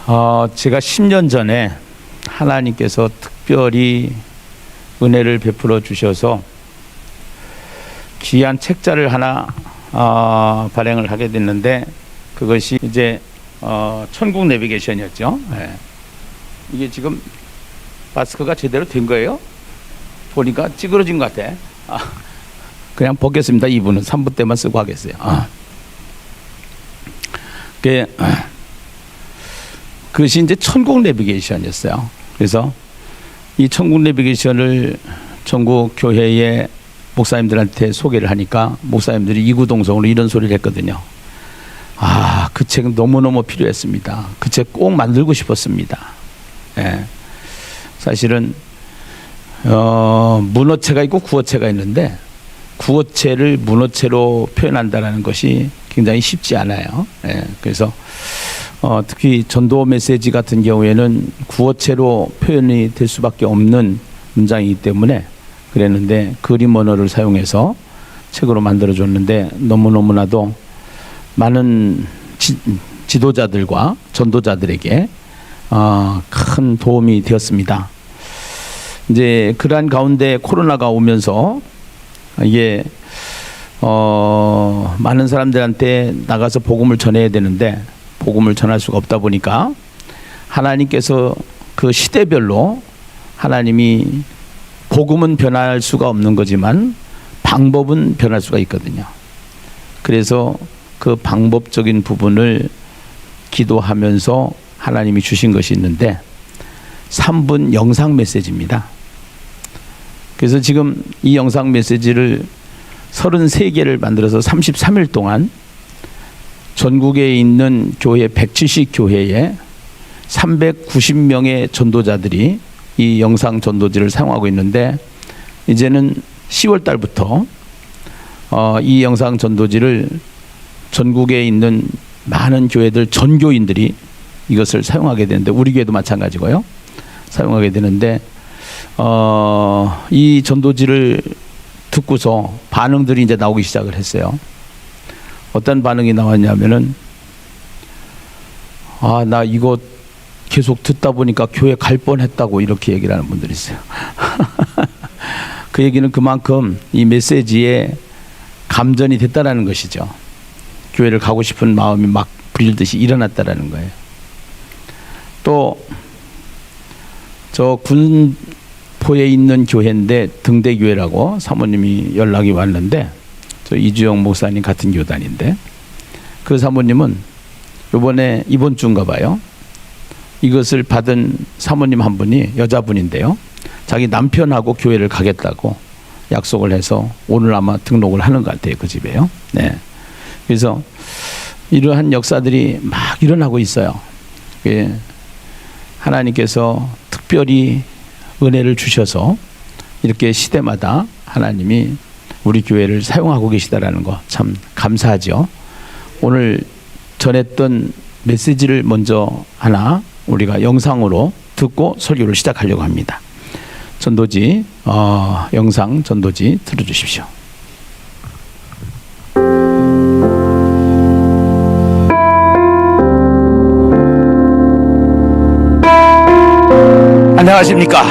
제가 10년 전에 하나님께서 특별히 은혜를 베풀어 주셔서 귀한 책자를 하나 발행을 하게 됐는데, 그것이 이제 천국 내비게이션이었죠. 네. 이게 지금 마스크가 제대로 된 거예요? 보니까 찌그러진 것 같아. 그냥 벗겠습니다. 2부는 3부 때만 쓰고 하겠어요. 그것이 이제 천국 내비게이션이었어요. 그래서 이 천국 내비게이션을 전국 교회의 목사님들한테 소개를 하니까 목사님들이 이구동성으로 이런 소리를 했거든요. 그 책은 너무너무 필요했습니다. 그 책 꼭 만들고 싶었습니다. 예. 사실은 문어체가 있고 구어체가 있는데, 구어체를 문어체로 표현한다는 것이 굉장히 쉽지 않아요. 예. 그래서 특히 전도 메시지 같은 경우에는 구어체로 표현이 될 수밖에 없는 문장이기 때문에 그랬는데, 그림 언어를 사용해서 책으로 만들어줬는데 너무너무나도 많은 지도자들과 전도자들에게 큰 도움이 되었습니다. 이제 그러한 가운데 코로나가 오면서 이게 많은 사람들한테 나가서 복음을 전해야 되는데 복음을 전할 수가 없다 보니까, 하나님께서 그 시대별로 하나님이 복음은 변할 수가 없는 거지만 방법은 변할 수가 있거든요. 그래서 그 방법적인 부분을 기도하면서 하나님이 주신 것이 있는데 3분 영상 메시지입니다. 그래서 지금 이 영상 메시지를 33개를 만들어서 33일 동안 전국에 있는 교회 170교회에 390명의 전도자들이 이 영상 전도지를 사용하고 있는데, 이제는 10월 달부터 이 영상 전도지를 전국에 있는 많은 교회들 전교인들이 이것을 사용하게 되는데, 우리 교회도 마찬가지고요. 사용하게 되는데 이 전도지를 듣고서 반응들이 이제 나오기 시작을 했어요. 어떤 반응이 나왔냐면은, 나 이거 계속 듣다 보니까 교회 갈 뻔했다고 이렇게 얘기를 하는 분들이 있어요. 그 얘기는 그만큼 이 메시지에 감전이 됐다라는 것이죠. 교회를 가고 싶은 마음이 막 불릴듯이 일어났다라는 거예요. 또 저 군포에 있는 교회인데 등대교회라고 사모님이 연락이 왔는데, 저 이주영 목사님 같은 교단인데, 그 사모님은 이번 주인가 봐요. 이것을 받은 사모님 한 분이 여자분인데요, 자기 남편하고 교회를 가겠다고 약속을 해서 오늘 아마 등록을 하는 것 같아요. 그 집에요. 네. 그래서 이러한 역사들이 막 일어나고 있어요. 하나님께서 특별히 은혜를 주셔서 이렇게 시대마다 하나님이 우리 교회를 사용하고 계시다라는 거 참 감사하죠. 오늘 전했던 메시지를 먼저 하나 우리가 영상으로 듣고 설교를 시작하려고 합니다. 전도지 영상 전도지 들어주십시오. 안녕하십니까.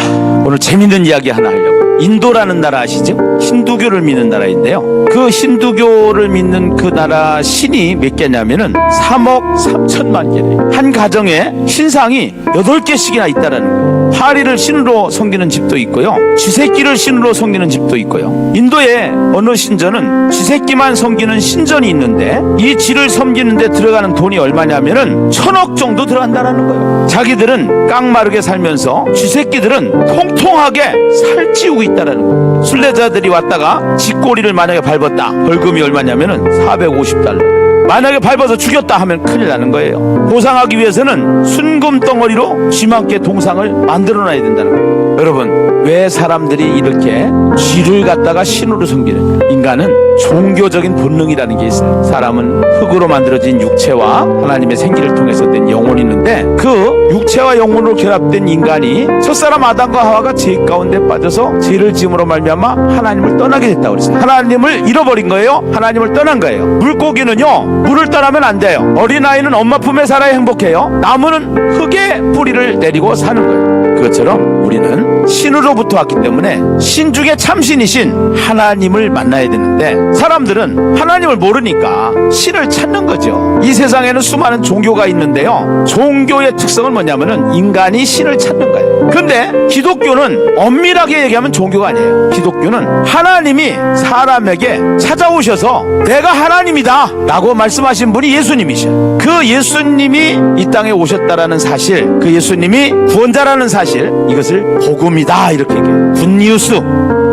오늘 재밌는 이야기 하나 하려고. 인도라는 나라 아시죠? 힌두교를 믿는 나라인데요, 그 힌두교를 믿는 그 나라 신이 몇 개냐면은 3억 3천만 개래요. 한 가정에 신상이 8개씩이나 있다라는 거예요. 파리를 신으로 섬기는 집도 있고요, 쥐새끼를 신으로 섬기는 집도 있고요. 인도의 어느 신전은 쥐새끼만 섬기는 신전이 있는데, 이 쥐를 섬기는데 들어가는 돈이 얼마냐면은 1,000억 정도 들어간다라는 거예요. 자기들은 깡마르게 살면서 쥐새끼들은 통통하게 살찌우고 있다라는 거예요. 순례자들이 왔다가 쥐꼬리를 만약에 밟았다, 벌금이 얼마냐면은 450달러. 만약에 밟아서 죽였다 하면 큰일 나는 거예요. 보상하기 위해서는 순금 덩어리로 쥐만께 동상을 만들어놔야 된다는 거예요. 여러분, 왜 사람들이 이렇게 쥐를 갖다가 신으로 섬기느냐? 인간은 종교적인 본능이라는 게 있어요. 사람은 흙으로 만들어진 육체와 하나님의 생기를 통해서 된 영혼이 있는데, 그 육체와 영혼으로 결합된 인간이 첫사람 아담과 하와가 죄 가운데 빠져서 죄를 지음으로 말미암아 하나님을 떠나게 됐다고 그랬어요. 하나님을 잃어버린 거예요. 하나님을 떠난 거예요. 물고기는요, 물을 떠나면 안 돼요. 어린아이는 엄마 품에 살아야 행복해요. 나무는 흙에 뿌리를 내리고 사는 거예요. 그것처럼 우리는 신으로부터 왔기 때문에 신 중에 참신이신 하나님을 만나야 되는데, 사람들은 하나님을 모르니까 신을 찾는 거죠. 이 세상에는 수많은 종교가 있는데요, 종교의 특성은 뭐냐면은 인간이 신을 찾는 거예요. 근데 기독교는 엄밀하게 얘기하면 종교가 아니에요. 기독교는 하나님이 사람에게 찾아오셔서 내가 하나님이다 라고 말씀하신 분이 예수님이셔요. 그 예수님이 이 땅에 오셨다라는 사실, 그 예수님이 구원자라는 사실, 이것을 복음이다 이렇게 얘기해요. 굿뉴스.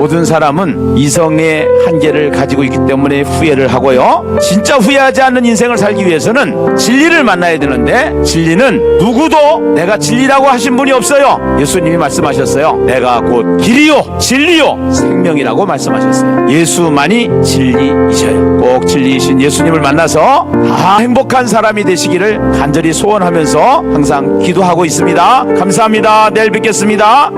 모든 사람은 이성의 한계를 가지고 있기 때문에 후회를 하고요, 진짜 후회하지 않는 인생을 살기 위해서는 진리를 만나야 되는데, 진리는 누구도 내가 진리라고 하신 분이 없어요. 예수님이 말씀하셨어요. 내가 곧 길이요 진리요 생명이라고 말씀하셨어요. 예수만이 진리이셔요. 꼭 진리이신 예수님을 만나서 다 행복한 사람이 되시기를 간절히 소원하면서 항상 기도하고 있습니다. 감사합니다. 내일 뵙겠습니다.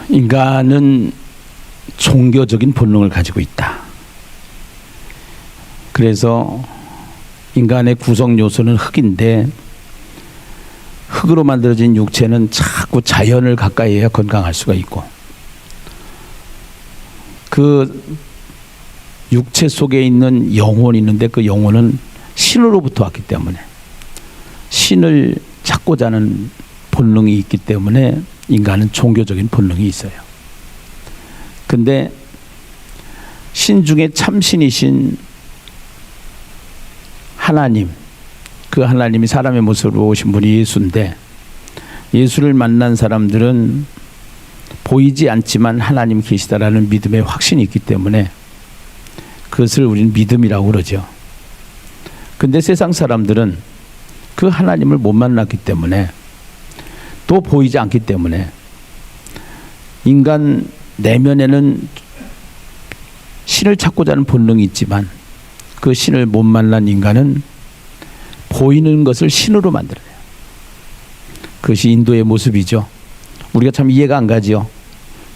인간은 종교적인 본능을 가지고 있다. 그래서 인간의 구성 요소는 흙인데, 흙으로 만들어진 육체는 자꾸 자연을 가까이 해야 건강할 수가 있고, 그 육체 속에 있는 영혼이 있는데, 그 영혼은 신으로부터 왔기 때문에 신을 찾고자 하는 본능이 있기 때문에 인간은 종교적인 본능이 있어요. 근데 신 중에 참신이신 하나님, 그 하나님이 사람의 모습으로 오신 분이 예수인데, 예수를 만난 사람들은 보이지 않지만 하나님 계시다라는 믿음의 확신이 있기 때문에 그것을 우리는 믿음이라고 그러죠. 근데 세상 사람들은 그 하나님을 못 만났기 때문에, 또 보이지 않기 때문에, 인간 내면에는 신을 찾고자 하는 본능이 있지만 그 신을 못 만난 인간은 보이는 것을 신으로 만들어요. 그것이 인도의 모습이죠. 우리가 참 이해가 안 가지요.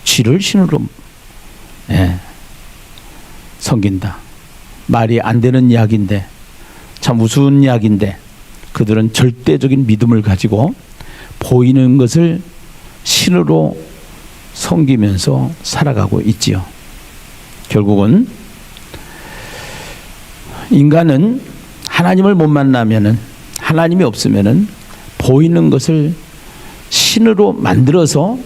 쥐를 신으로 섬긴다. 말이 안 되는 이야기인데, 참 우스운 이야기인데, 그들은 절대적인 믿음을 가지고 보이는 것을 신으로 섬기면서 살아가고 있지요. 결국은 인간은 하나님을 못 만나면은, 하나님이 없으면은 보이는 것을 신으로 만들어서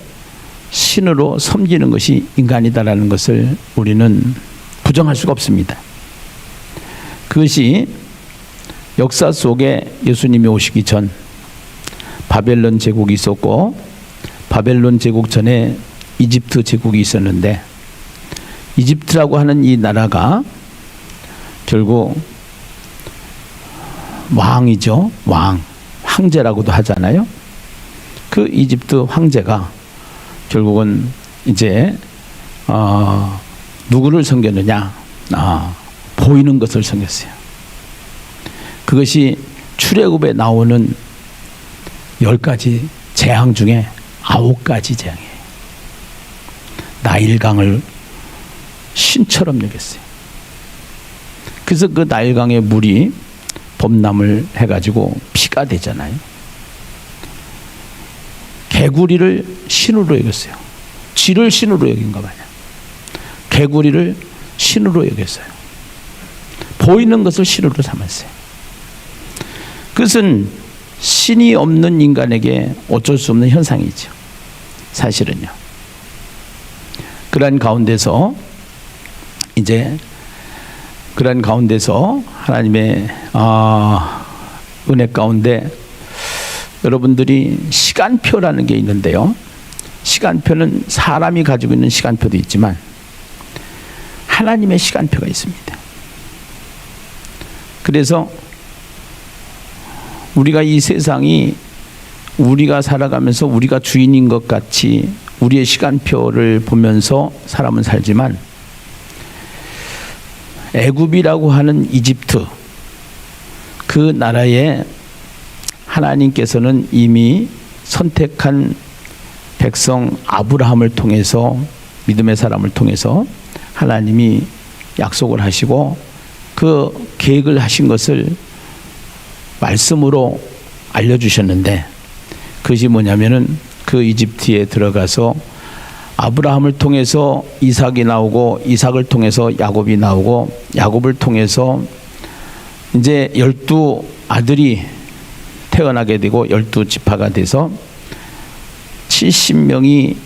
신으로 섬기는 것이 인간이다라는 것을 우리는 부정할 수가 없습니다. 그것이 역사 속에 예수님이 오시기 전 바벨론 제국이 있었고, 바벨론 제국 전에 이집트 제국이 있었는데, 이집트라고 하는 이 나라가 결국 왕이죠. 황제라고도 하잖아요. 그 이집트 황제가 결국은 이제 누구를 섬겼느냐? 보이는 것을 섬겼어요. 그것이 출애굽에 나오는 10가지 재앙 중에 9가지 재앙이에요. 나일강을 신처럼 여겼어요. 그래서 그 나일강의 물이 범람을 해가지고 피가 되잖아요. 개구리를 신으로 여겼어요. 쥐를 신으로 여긴가 봐요. 개구리를 신으로 여겼어요. 보이는 것을 신으로 삼았어요. 그것은 신이 없는 인간에게 어쩔 수 없는 현상이죠. 사실은요. 그러한 가운데서 하나님의 은혜 가운데 여러분들이 시간표라는 게 있는데요. 시간표는 사람이 가지고 있는 시간표도 있지만 하나님의 시간표가 있습니다. 그래서 우리가 이 세상이 우리가 살아가면서 우리가 주인인 것 같이 우리의 시간표를 보면서 사람은 살지만, 애굽이라고 하는 이집트, 그 나라에 하나님께서는 이미 선택한 백성 아브라함을 통해서, 믿음의 사람을 통해서 하나님이 약속을 하시고 그 계획을 하신 것을 말씀으로 알려주셨는데, 그것이 뭐냐면은 그 이집트에 들어가서 아브라함을 통해서 이삭이 나오고, 이삭을 통해서 야곱이 나오고, 야곱을 통해서 이제 12 아들이 태어나게 되고 12지파가 돼서 70명이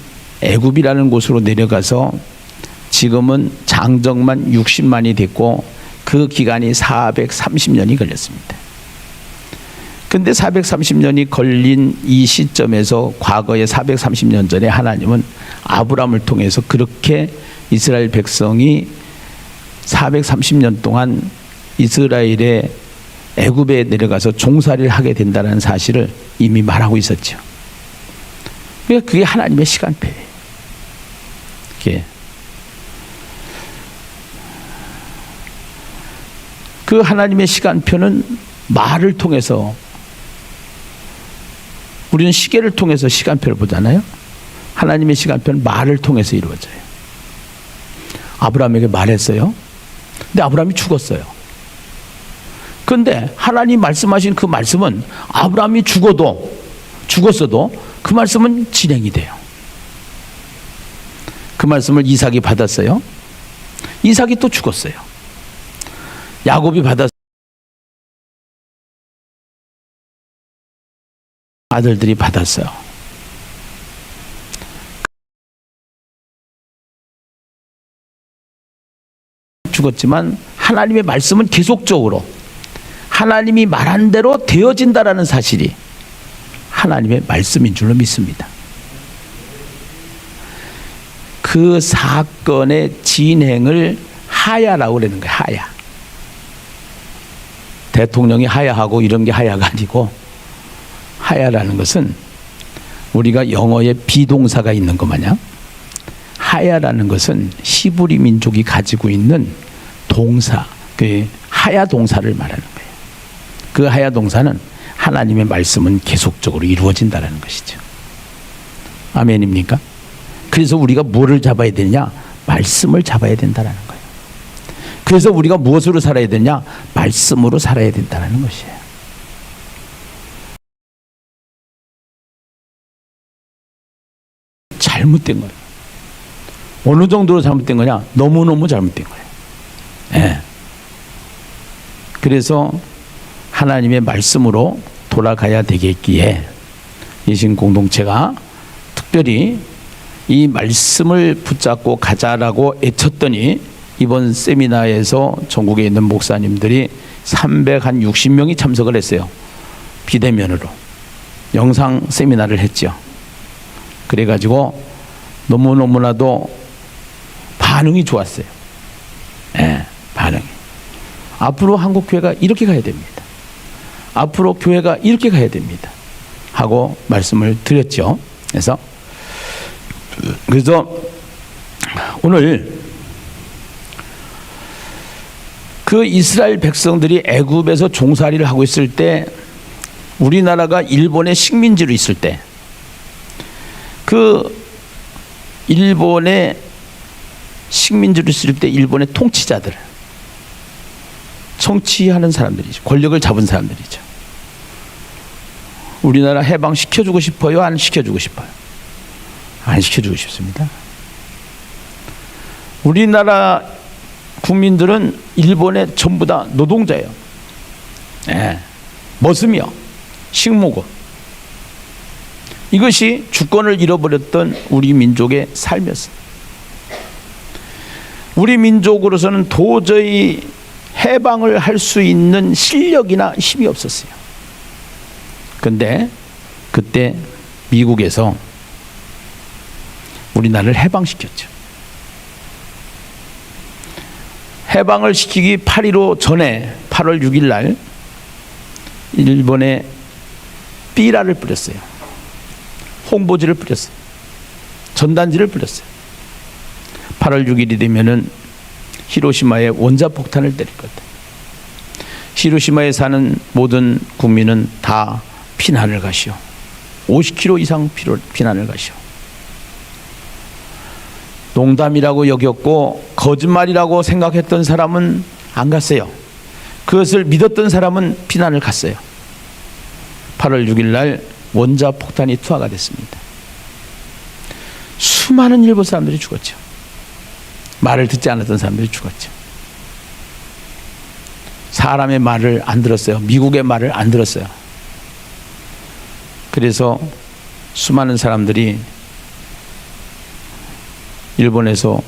애굽이라는 곳으로 내려가서 지금은 장정만 60만이 됐고, 그 기간이 430년이 걸렸습니다. 근데 430년이 걸린 이 시점에서 과거에 430년 전에 하나님은 아브라함을 통해서 그렇게 이스라엘 백성이 430년 동안 이스라엘의 애굽에 내려가서 종살이를 하게 된다는 사실을 이미 말하고 있었죠. 그러니까 그게 하나님의 시간표예요. 그 하나님의 시간표는 말을 통해서, 우리는 시계를 통해서 시간표를 보잖아요. 하나님의 시간표는 말을 통해서 이루어져요. 아브라함에게 말했어요. 근데 아브라함이 죽었어요. 그런데 하나님 말씀하신 그 말씀은 아브라함이 죽었어도 그 말씀은 진행이 돼요. 그 말씀을 이삭이 받았어요. 이삭이 또 죽었어요. 야곱이 받았어요. 아들들이 받았어요. 죽었지만 하나님의 말씀은 계속적으로 하나님이 말한 대로 되어진다라는 사실이 하나님의 말씀인 줄로 믿습니다. 그 사건의 진행을 하야라고 그러는 거예요. 하야. 대통령이 하야하고 이런 게 하야가 아니고, 하야라는 것은 우리가 영어에 비동사가 있는 것 마냥, 하야라는 것은 히브리 민족이 가지고 있는 동사, 그 하야 동사를 말하는 거예요. 그 하야 동사는 하나님의 말씀은 계속적으로 이루어진다는 것이죠. 아멘입니까? 그래서 우리가 뭐를 잡아야 되냐? 말씀을 잡아야 된다는 거예요. 그래서 우리가 무엇으로 살아야 되냐? 말씀으로 살아야 된다는 것이에요. 잘못된 거예요. 어느 정도로 잘못된 거냐? 너무너무 잘못된 거예요. 네. 그래서 하나님의 말씀으로 돌아가야 되겠기에 예신 공동체가 특별히 이 말씀을 붙잡고 가자라고 애쳤더니, 이번 세미나에서 전국에 있는 목사님들이 360명이 참석을 했어요. 비대면으로 영상 세미나를 했죠. 그래가지고 너무너무나도 반응이 좋았어요. 네, 반응이. 앞으로 한국교회가 이렇게 가야 됩니다. 앞으로 교회가 이렇게 가야 됩니다. 하고 말씀을 드렸죠. 그래서 오늘 그 이스라엘 백성들이 애굽에서 종살이를 하고 있을 때, 우리나라가 일본의 식민지로 있을 때, 그 일본의 식민지로 있을 때 일본의 통치자들, 정치하는 사람들이죠. 권력을 잡은 사람들이죠. 우리나라 해방시켜주고 싶어요? 안 시켜주고 싶어요? 안 시켜주고 싶습니다. 우리나라 국민들은 일본의 전부 다 노동자예요. 네. 머슴이요. 식모고. 이것이 주권을 잃어버렸던 우리 민족의 삶이었어요. 우리 민족으로서는 도저히 해방을 할 수 있는 실력이나 힘이 없었어요. 그런데 그때 미국에서 우리나라를 해방시켰죠. 해방을 시키기 8.15 전에 8월 6일 날 일본의 삐라를 뿌렸어요. 홍보지를 뿌렸어요. 전단지를 뿌렸어요. 8월 6일이 되면은 히로시마에 원자폭탄을 때릴 거다. 히로시마에 사는 모든 국민은 다 피난을 가시오. 50km 이상 피난을 가시오. 농담이라고 여겼고 거짓말이라고 생각했던 사람은 안 갔어요. 그것을 믿었던 사람은 피난을 갔어요. 8월 6일 날 원자폭탄이 투하가 됐습니다. 수많은 일본 사람들이 죽었죠. 말을 듣지 않았던 사람들이 죽었죠. 사람의 말을 안 들었어요. 미국의 말을 안 들었어요. 그래서 수많은 사람들이 일본에서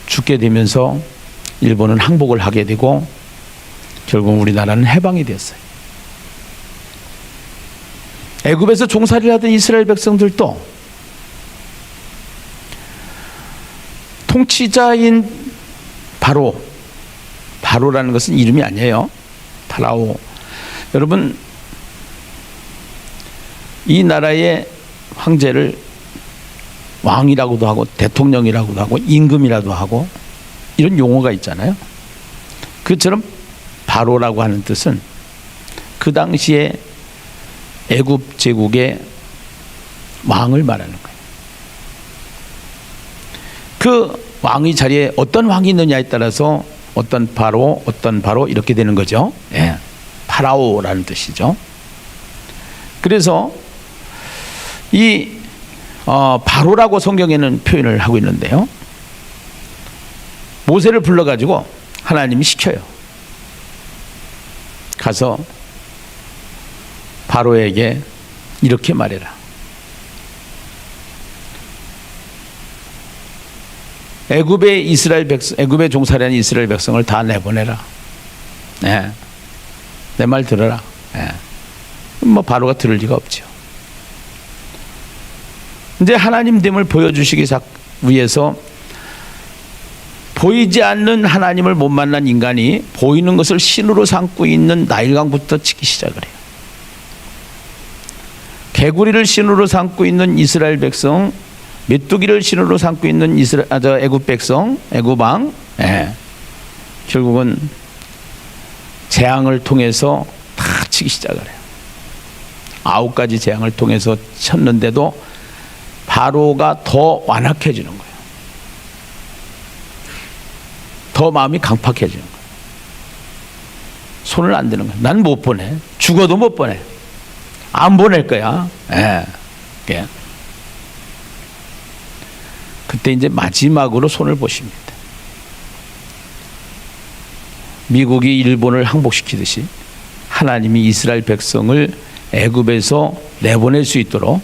죽게 되면서 일본은 항복을 하게 되고 결국 우리나라는 해방이 되었어요. 애굽에서 종살이를 하던 이스라엘 백성들도 통치자인 바로라는 것은 이름이 아니에요. 파라오. 여러분, 이 나라의 황제를 왕이라고도 하고 대통령이라고도 하고 임금이라도 하고 이런 용어가 있잖아요. 그처럼 바로라고 하는 뜻은 그 당시에 애굽 제국의 왕을 말하는 거예요. 그 왕의 자리에 어떤 왕이 있느냐에 따라서 어떤 바로 이렇게 되는 거죠. 예, 파라오라는 뜻이죠. 그래서 이 바로라고 성경에는 표현을 하고 있는데요. 모세를 불러가지고 하나님이 시켜요. 가서 바로에게 이렇게 말해라. 애굽에 종살이하는 이스라엘 백성을 다 내보내라. 네. 내 말 들어라. 네. 뭐 바로가 들을 리가 없죠. 이제 하나님됨을 보여주시기 위해서 보이지 않는 하나님을 못 만난 인간이 보이는 것을 신으로 삼고 있는 나일강부터 치기 시작을 해요. 개구리를 신으로 삼고 있는 이스라엘 백성, 메뚜기를 신으로 삼고 있는 애굽 백성, 애굽 왕, 결국은 재앙을 통해서 다 치기 시작을 해요. 9가지 재앙을 통해서 쳤는데도 바로가 더 완악해지는 거예요. 더 마음이 강팍해지는 거예요. 손을 안 대는 거예요. 난 못 보내. 죽어도 못 보내. 안 보낼 거야. 예. 그때 이제 마지막으로 손을 보십니다. 미국이 일본을 항복시키듯이 하나님이 이스라엘 백성을 애굽에서 내보낼 수 있도록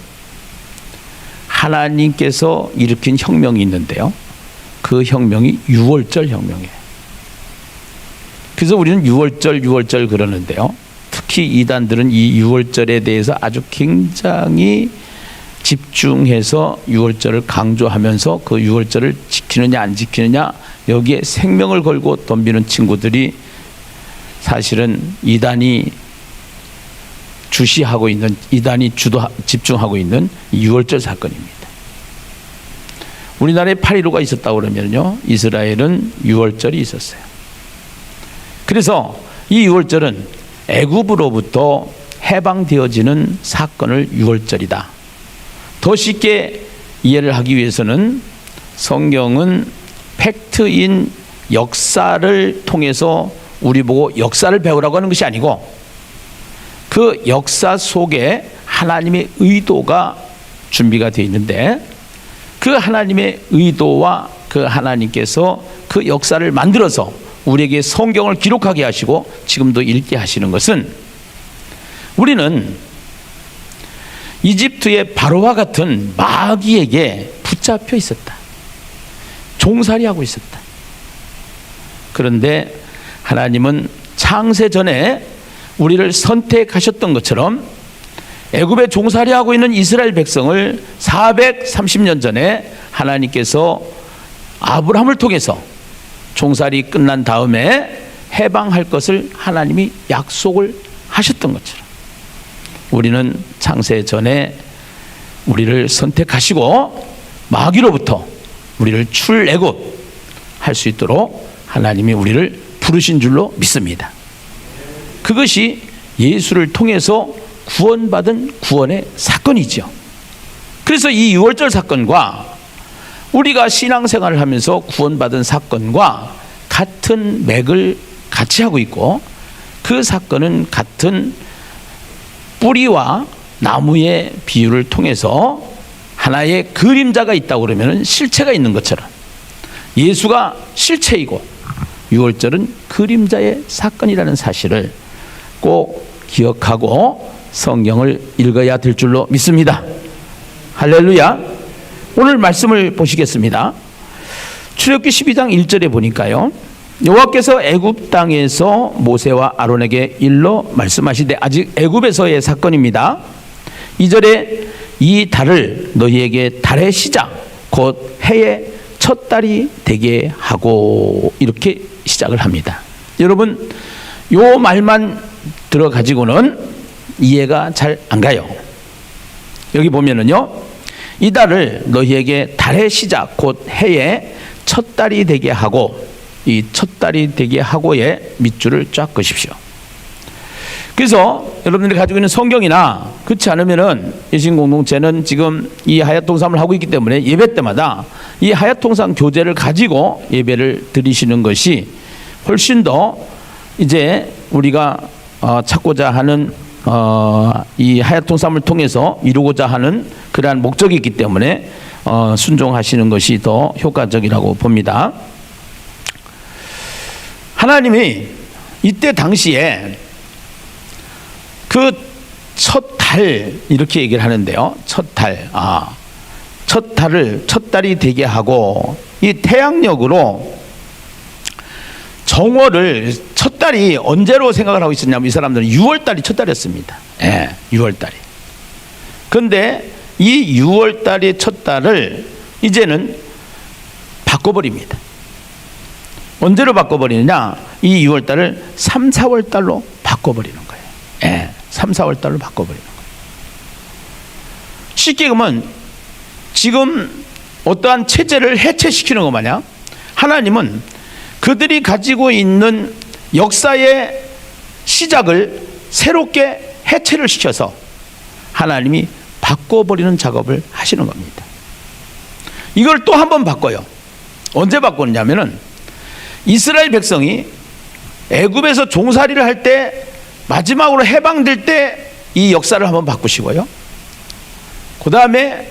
하나님께서 일으킨 혁명이 있는데요. 그 혁명이 유월절 혁명이에요. 그래서 우리는 유월절 그러는데요. 특히 이단들은 이 유월절에 대해서 아주 굉장히 집중해서 유월절을 강조하면서 그 유월절을 지키느냐 안 지키느냐 여기에 생명을 걸고 덤비는 친구들이 사실은 이단이 주시하고 있는, 이단이 집중하고 있는 유월절 사건입니다. 우리나라에 8.15가 있었다고 그러면요, 이스라엘은 유월절이 있었어요. 그래서 이 유월절은 애굽으로부터 해방되어지는 사건을 유월절이다. 더 쉽게 이해를 하기 위해서는 성경은 팩트인 역사를 통해서 우리 보고 역사를 배우라고 하는 것이 아니고 그 역사 속에 하나님의 의도가 준비가 되어 있는데 그 하나님의 의도와 그 하나님께서 그 역사를 만들어서 우리에게 성경을 기록하게 하시고 지금도 읽게 하시는 것은 우리는 이집트의 바로와 같은 마귀에게 붙잡혀 있었다. 종살이하고 있었다. 그런데 하나님은 창세 전에 우리를 선택하셨던 것처럼 애굽에 종살이하고 있는 이스라엘 백성을 430년 전에 하나님께서 아브라함을 통해서 종살이 끝난 다음에 해방할 것을 하나님이 약속을 하셨던 것처럼 우리는 창세 전에 우리를 선택하시고 마귀로부터 우리를 출애굽할 수 있도록 하나님이 우리를 부르신 줄로 믿습니다. 그것이 예수를 통해서 구원받은 구원의 사건이죠. 그래서 이 유월절 사건과 우리가 신앙생활을 하면서 구원받은 사건과 같은 맥을 같이 하고 있고, 그 사건은 같은 뿌리와 나무의 비유를 통해서 하나의 그림자가 있다고 그러면 실체가 있는 것처럼 예수가 실체이고 유월절은 그림자의 사건이라는 사실을 꼭 기억하고 성경을 읽어야 될 줄로 믿습니다. 할렐루야. 오늘 말씀을 보시겠습니다. 출애굽기 12장 1절에 보니까요, 여호와께서 애굽 땅에서 모세와 아론에게 일러 말씀하시되, 아직 애굽에서의 사건입니다. 2절에 이 달을 너희에게 달의 시작 곧 해의 첫 달이 되게 하고, 이렇게 시작을 합니다. 여러분, 요 말만 들어가지고는 이해가 잘 안 가요. 여기 보면은요, 이 달을 너희에게 달의 시작 곧 해의 첫 달이 되게 하고, 이 첫 달이 되게 하고의 밑줄을 쫙 그십시오. 그래서 여러분들이 가지고 있는 성경이나 그렇지 않으면은 예신공동체는 지금 이 하얏동산을 하고 있기 때문에 예배 때마다 이 하얏동산 교재를 가지고 예배를 드리시는 것이 훨씬 더 이제 우리가 찾고자 하는 이 하얏동산을 통해서 이루고자 하는 그러한 목적이 있기 때문에 순종하시는 것이 더 효과적이라고 봅니다. 하나님이 이때 당시에 그 첫 달 이렇게 얘기를 하는데요. 첫 달, 첫 달이 되게 하고, 이 태양력으로 정월을 첫 달이 언제로 생각을 하고 있었냐면, 이 사람들은 6월 달이 첫 달이었습니다. 6월 달이. 그런데 이 6월 달의 첫 달을 이제는 바꿔버립니다. 언제로 바꿔버리느냐? 이 6월 달을 3, 4월 달로 바꿔버리는 거예요. 3, 4월 달로 바꿔버리는 거예요. 쉽게 보면 지금 어떠한 체제를 해체시키는 것 마냥 하나님은 그들이 가지고 있는 역사의 시작을 새롭게 해체를 시켜서 하나님이 바꿔버리는 작업을 하시는 겁니다. 이걸 또 한 번 바꿔요. 언제 바꾸느냐면은 이스라엘 백성이 애굽에서 종살이를 할 때, 마지막으로 해방될 때 이 역사를 한번 바꾸시고요, 그 다음에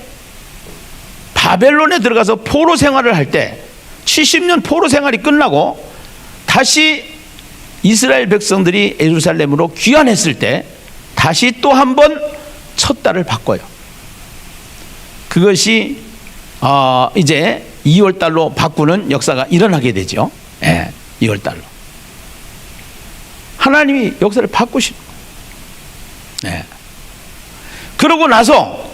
바벨론에 들어가서 포로 생활을 할 때 70년 포로 생활이 끝나고 다시 이스라엘 백성들이 예루살렘으로 귀환했을 때 다시 또 한 번 첫 달을 바꿔요. 그것이 이제 2월 달로 바꾸는 역사가 일어나게 되죠. 2월 달로 하나님이 역사를 바꾸시는 거예요. 그러고 나서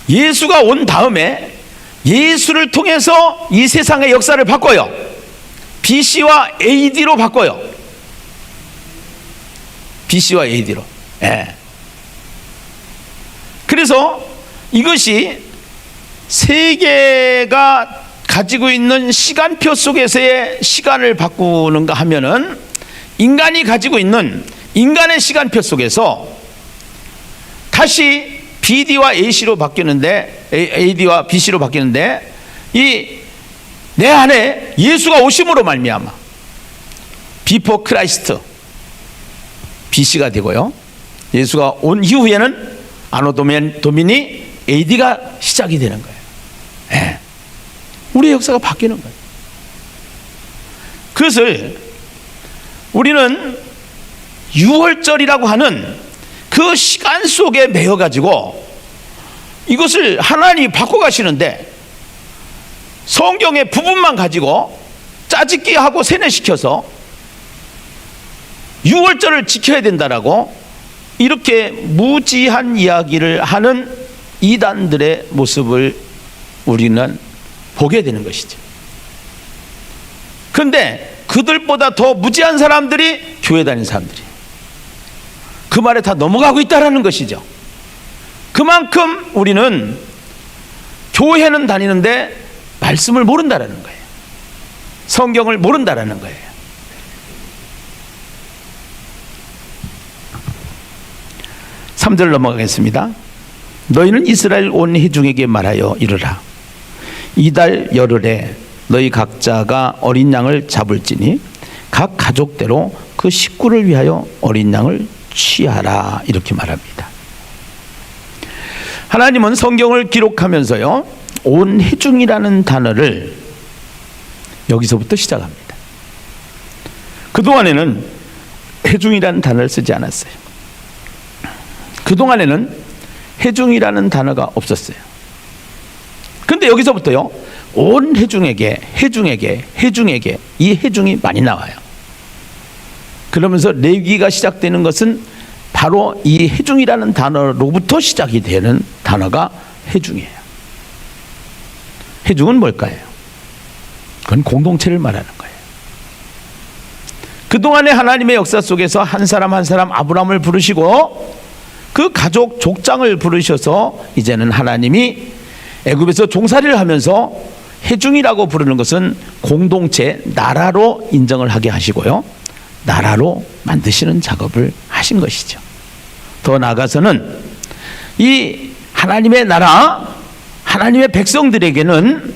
예수가 온 다음에 예수를 통해서 이 세상의 역사를 바꿔요. BC와 AD로 바꿔요. BC와 AD로. 그래서 이것이 세계가 가지고 있는 시간표 속에서의 시간을 바꾸는가 하면은, 인간이 가지고 있는 인간의 시간표 속에서 다시 BD와 AC로 바뀌는데, AD와 BC로 바뀌는데, 이 내 안에 예수가 오심으로 말미암아 비포 크라이스트 BC가 되고요, 예수가 온 이후에는 아노 도미니 AD가 시작이 되는 거예요. 우리의 역사가 바뀌는 거예요. 그것을 우리는 6월절이라고 하는 그 시간 속에 매여 가지고 이것을 하나님이 바꿔 가시는데, 성경의 부분만 가지고 짜집기 하고 세뇌시켜서 6월절을 지켜야 된다라고 이렇게 무지한 이야기를 하는 이단들의 모습을 우리는 보게 되는 것이죠. 그런데 그들보다 더 무지한 사람들이 교회 다니는 사람들이에요. 그 말에 다 넘어가고 있다라는 것이죠. 그만큼 우리는 교회는 다니는데 말씀을 모른다라는 거예요. 성경을 모른다라는 거예요. 삼 절 넘어가겠습니다. 너희는 이스라엘 온 회중에게 말하여 이르라. 이달 열흘에 너희 각자가 어린 양을 잡을지니 각 가족대로 그 식구를 위하여 어린 양을 취하라. 이렇게 말합니다. 하나님은 성경을 기록하면서요, 온 회중이라는 단어를 여기서부터 시작합니다. 그동안에는 회중이라는 단어를 쓰지 않았어요. 그동안에는 회중이라는 단어가 없었어요. 근데 여기서부터요, 온 회중에게 이 회중이 많이 나와요. 그러면서 레위기가 시작되는 것은 바로 이 회중이라는 단어로부터 시작이 되는 단어가 회중이에요. 회중은 뭘까요? 그건 공동체를 말하는 거예요. 그동안의 하나님의 역사 속에서 한 사람 한 사람 아브라함을 부르시고 그 가족 족장을 부르셔서 이제는 하나님이 애굽에서 종살이를 하면서 회중이라고 부르는 것은 공동체, 나라로 인정을 하게 하시고요, 나라로 만드시는 작업을 하신 것이죠. 더 나아가서는 이 하나님의 나라, 하나님의 백성들에게는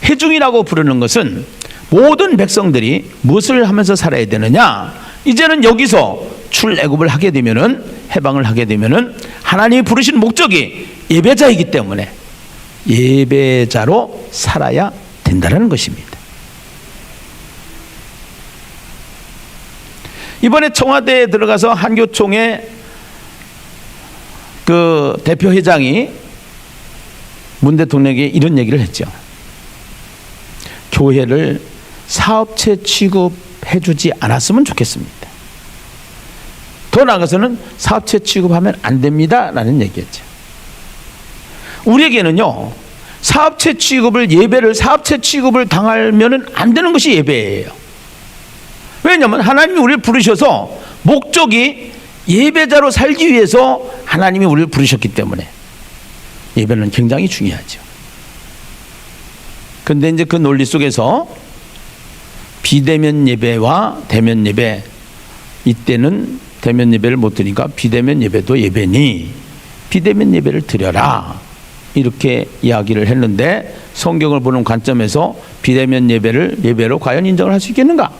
회중이라고 부르는 것은 모든 백성들이 무엇을 하면서 살아야 되느냐, 이제는 여기서 출애굽을 하게 되면은, 해방을 하게 되면은 하나님이 부르신 목적이 예배자이기 때문에 예배자로 살아야 된다는 것입니다. 이번에 청와대에 들어가서 한교총의 그 대표회장이 문 대통령에게 이런 얘기를 했죠. 교회를 사업체 취급해주지 않았으면 좋겠습니다. 더 나아가서는 사업체 취급하면 안 됩니다 라는 얘기였죠. 우리에게는요, 사업체 취급을, 예배를 사업체 취급을 당하면 안 되는 것이 예배예요. 왜냐하면 하나님이 우리를 부르셔서 목적이 예배자로 살기 위해서 하나님이 우리를 부르셨기 때문에 예배는 굉장히 중요하죠. 그런데 이제 그 논리 속에서 비대면 예배와 대면 예배, 이때는 대면 예배를 못 드리니까 비대면 예배도 예배니 비대면 예배를 드려라, 이렇게 이야기를 했는데, 성경을 보는 관점에서 비대면 예배를 예배로 과연 인정을 할 수 있겠는가?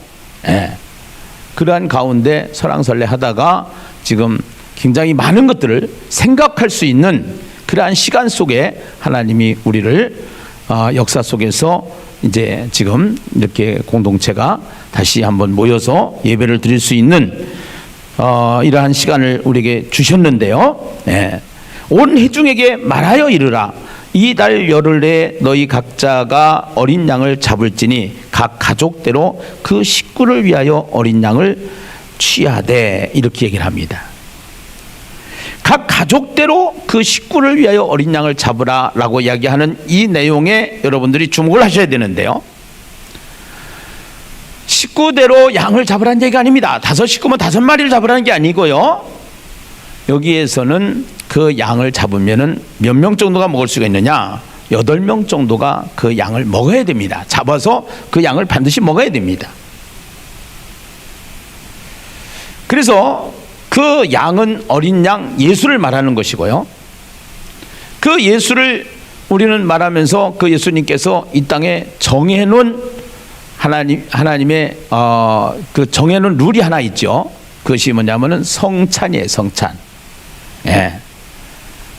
그러한 가운데 설왕설래 하다가 지금 굉장히 많은 것들을 생각할 수 있는 그러한 시간 속에 하나님이 우리를 역사 속에서 이제 지금 이렇게 공동체가 다시 한번 모여서 예배를 드릴 수 있는 이러한 시간을 우리에게 주셨는데요. 온 회중에게 말하여 이르라. 이 달 열흘에 너희 각자가 어린 양을 잡을지니 각 가족대로 그 식구를 위하여 어린 양을 취하되, 이렇게 얘기를 합니다. 각 가족대로 그 식구를 위하여 어린 양을 잡으라 라고 이야기하는 이 내용에 여러분들이 주목을 하셔야 되는데요, 식구대로 양을 잡으라는 얘기가 아닙니다. 5식구면 5마리를 잡으라는 게 아니고요, 여기에서는 그 양을 잡으면은 몇 명 정도가 먹을 수가 있느냐, 8명 정도가 그 양을 먹어야 됩니다. 잡아서 그 양을 반드시 먹어야 됩니다. 그래서 그 양은 어린 양 예수를 말하는 것이고요, 그 예수를 우리는 말하면서 그 예수님께서 이 땅에 정해놓은 하나님의 그 정해놓은 룰이 하나 있죠. 그것이 뭐냐면은 성찬이에요, 성찬.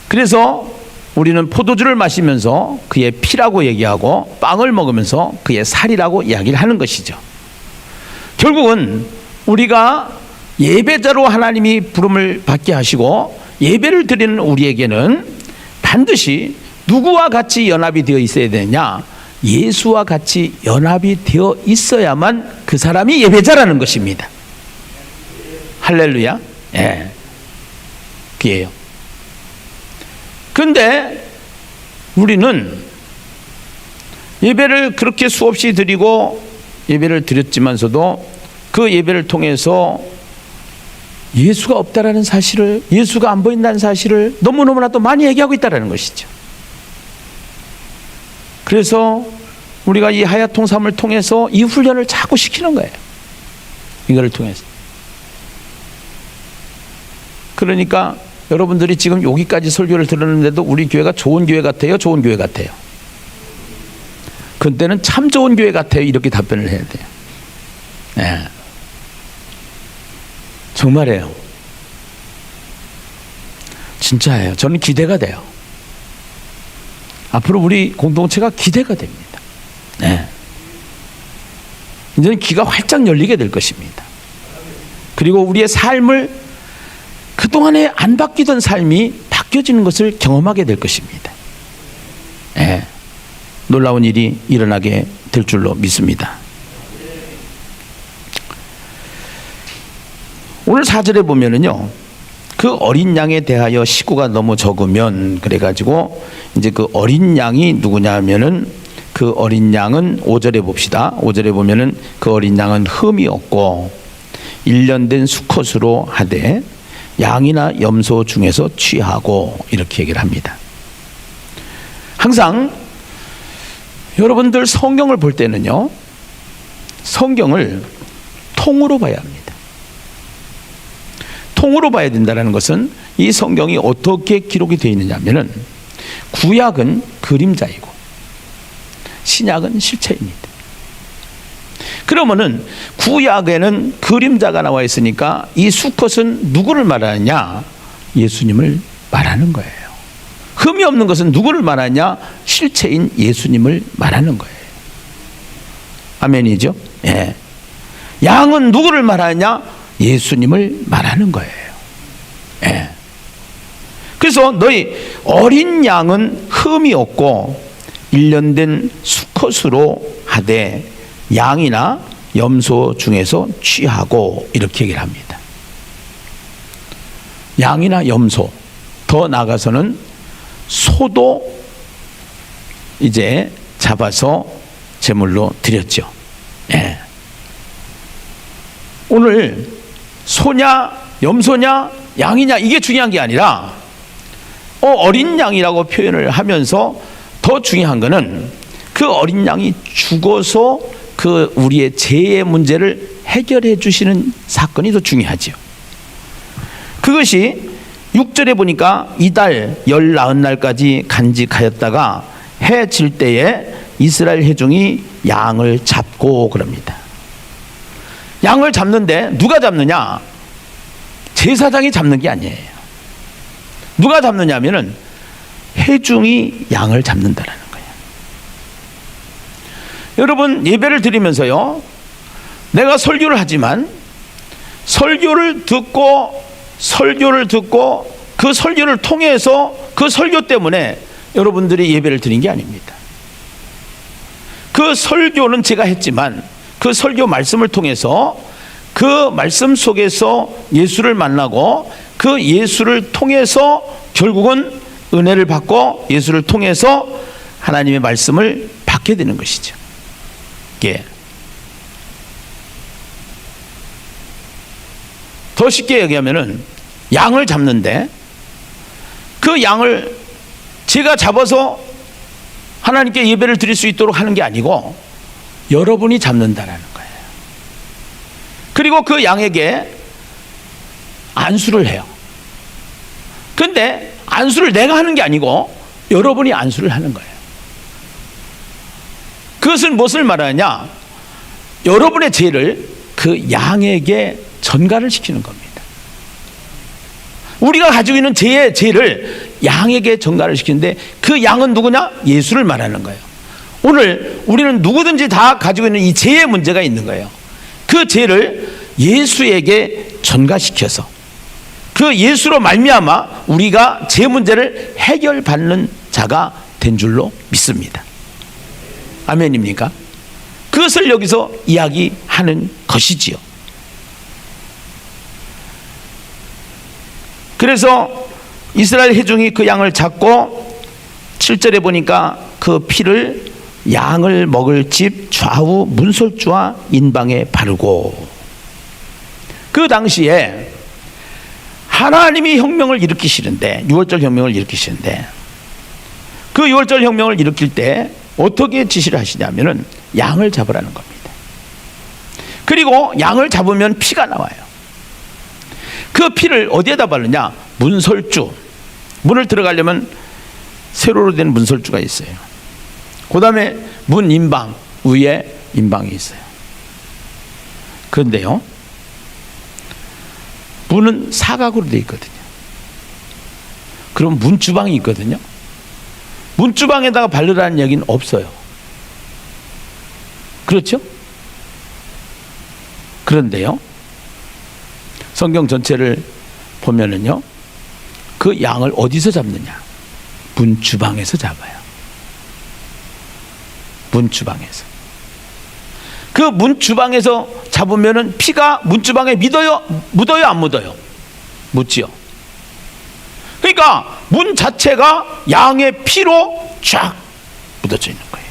그래서 우리는 포도주를 마시면서 그의 피라고 얘기하고 빵을 먹으면서 그의 살이라고 이야기를 하는 것이죠. 결국은 우리가 예배자로 하나님이 부름을 받게 하시고 예배를 드리는 우리에게는 반드시 누구와 같이 연합이 되어 있어야 되느냐, 예수와 같이 연합이 되어 있어야만 그 사람이 예배자라는 것입니다. 할렐루야. 그게요. 그런데 우리는 예배를 그렇게 수없이 드리고 예배를 드렸지만서도 그 예배를 통해서 예수가 없다라는 사실을, 예수가 안 보인다는 사실을 너무너무나도 많이 얘기하고 있다는 것이죠. 그래서 우리가 이 하야통삼을 통해서 이 훈련을 자꾸 시키는 거예요. 이거를 통해서. 그러니까 여러분들이 지금 여기까지 설교를 들었는데도 우리 교회가 좋은 교회 같아요? 좋은 교회 같아요? 그때는 참 좋은 교회 같아요. 이렇게 답변을 해야 돼요. 네. 정말이에요. 진짜예요. 저는 기대가 돼요. 앞으로 우리 공동체가 기대가 됩니다. 네. 이제는 귀가 활짝 열리게 될 것입니다. 그리고 우리의 삶을 그동안에 안 바뀌던 삶이 바뀌어지는 것을 경험하게 될 것입니다. 네. 놀라운 일이 일어나게 될 줄로 믿습니다. 오늘 4절에 보면은요, 그 어린 양에 대하여 식구가 너무 적으면, 그래가지고 이제 그 어린 양이 누구냐 하면은, 그 어린 양은 5절에 봅시다. 5절에 보면은 그 어린 양은 흠이 없고 1년 된 수컷으로 하되 양이나 염소 중에서 취하고, 이렇게 얘기를 합니다. 항상 여러분들 성경을 볼 때는요, 성경을 통으로 봐야 합니다. 통으로 봐야 된다는 것은 이 성경이 어떻게 기록이 되어 있느냐 하면은, 구약은 그림자이고 신약은 실체입니다. 그러면은 구약에는 그림자가 나와 있으니까 이 수컷은 누구를 말하느냐? 예수님을 말하는 거예요. 흠이 없는 것은 누구를 말하냐? 실체인 예수님을 말하는 거예요. 아멘이죠? 예. 양은 누구를 말하냐? 예수님을 말하는 거예요. 예. 그래서 너희 어린 양은 흠이 없고 1년 된 수컷으로 하되 양이나 염소 중에서 취하고, 이렇게 얘기를 합니다. 양이나 염소, 더 나아가서는 소도 이제 잡아서 제물로 드렸죠. 예. 오늘 소냐 염소냐 양이냐 이게 중요한 게 아니라 어린 양이라고 표현을 하면서 더 중요한 거는 그 어린 양이 죽어서 그 우리의 죄의 문제를 해결해 주시는 사건이 더 중요하죠. 그것이 6절에 보니까 이달 19날까지 간직하였다가 해 질 때에 이스라엘 회중이 양을 잡고 그럽니다. 양을 잡는데 누가 잡느냐? 제사장이 잡는 게 아니에요. 누가 잡느냐 하면은 회중이 양을 잡는다라는 거예요. 여러분, 예배를 드리면서요, 내가 설교를 하지만 설교를 듣고 그 설교를 통해서 그 설교 때문에 여러분들이 예배를 드린 게 아닙니다. 그 설교는 제가 했지만 그 설교 말씀을 통해서 그 말씀 속에서 예수를 만나고 그 예수를 통해서 결국은 은혜를 받고 예수를 통해서 하나님의 말씀을 받게 되는 것이죠. 예. 더 쉽게 얘기하면은 양을 잡는데 그 양을 제가 잡아서 하나님께 예배를 드릴 수 있도록 하는 게 아니고 여러분이 잡는다라는 거예요. 그리고 그 양에게 안수를 해요. 근데 안수를 내가 하는 게 아니고 여러분이 안수를 하는 거예요. 그것은 무엇을 말하냐? 여러분의 죄를 그 양에게 전가를 시키는 겁니다. 우리가 가지고 있는 죄를 양에게 전가를 시키는데 그 양은 누구냐? 예수를 말하는 거예요. 오늘 우리는 누구든지 다 가지고 있는 이 죄의 문제가 있는 거예요. 그 죄를 예수에게 전가시켜서 그 예수로 말미암아 우리가 죄 문제를 해결받는 자가 된 줄로 믿습니다. 아멘입니까? 그것을 여기서 이야기하는 것이지요. 그래서 이스라엘 회중이 그 양을 잡고 7절에 보니까 그 피를 양을 먹을 집 좌우 문설주와 인방에 바르고, 그 당시에 하나님이 혁명을 일으키시는데, 6월절 혁명을 일으키시는데, 그 6월절 혁명을 일으킬 때 어떻게 지시를 하시냐면은 양을 잡으라는 겁니다. 그리고 양을 잡으면 피가 나와요. 그 피를 어디에다 바르냐? 문설주. 문을 들어가려면 세로로 된 문설주가 있어요. 그 다음에 문 임방, 위에 임방이 있어요. 그런데요, 문은 사각으로 되어 있거든요. 그럼 문주방이 있거든요. 문주방에다가 바르라는 얘기는 없어요. 그렇죠? 그런데요, 성경 전체를 보면은요, 그 양을 어디서 잡느냐? 문주방에서 잡아요. 문주방에서. 그 문주방에서 잡으면은 피가 문주방에 묻어요, 안 묻어요? 묻지요. 그러니까 문 자체가 양의 피로 쫙 묻어져 있는 거예요.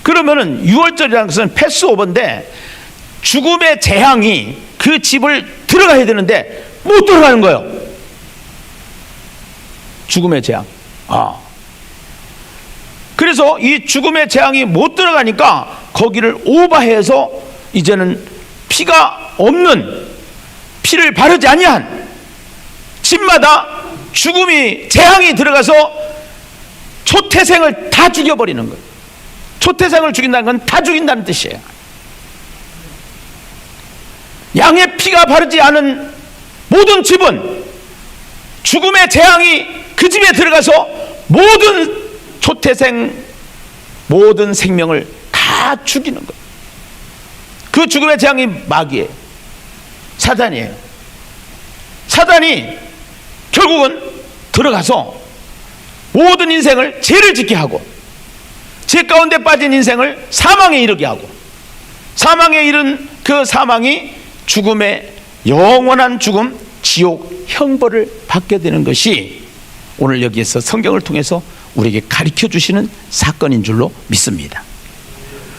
그러면은 6월절이라는 것은 패스오버인데, 죽음의 재앙이 그 집을 들어가야 되는데 못 들어가는 거예요. 죽음의 재앙. 그래서 이 죽음의 재앙이 못 들어가니까 거기를 오버해서 이제는 피가 없는, 피를 바르지 아니한 집마다 죽음이, 재앙이 들어가서 초태생을 다 죽여버리는 거예요. 초태생을 죽인다는 건 다 죽인다는 뜻이에요. 양의 피가 바르지 않은 모든 집은 죽음의 재앙이 그 집에 들어가서 모든 초태생, 모든 생명을 다 죽이는 거예요. 그 죽음의 재앙이 마귀예요. 사단이에요. 사단이 결국은 들어가서 모든 인생을 죄를 짓게 하고, 죄 가운데 빠진 인생을 사망에 이르게 하고, 사망에 이른 그 사망이 죽음의 영원한 죽음, 지옥 형벌을 받게 되는 것이 오늘 여기에서 성경을 통해서 우리에게 가르쳐 주시는 사건인 줄로 믿습니다.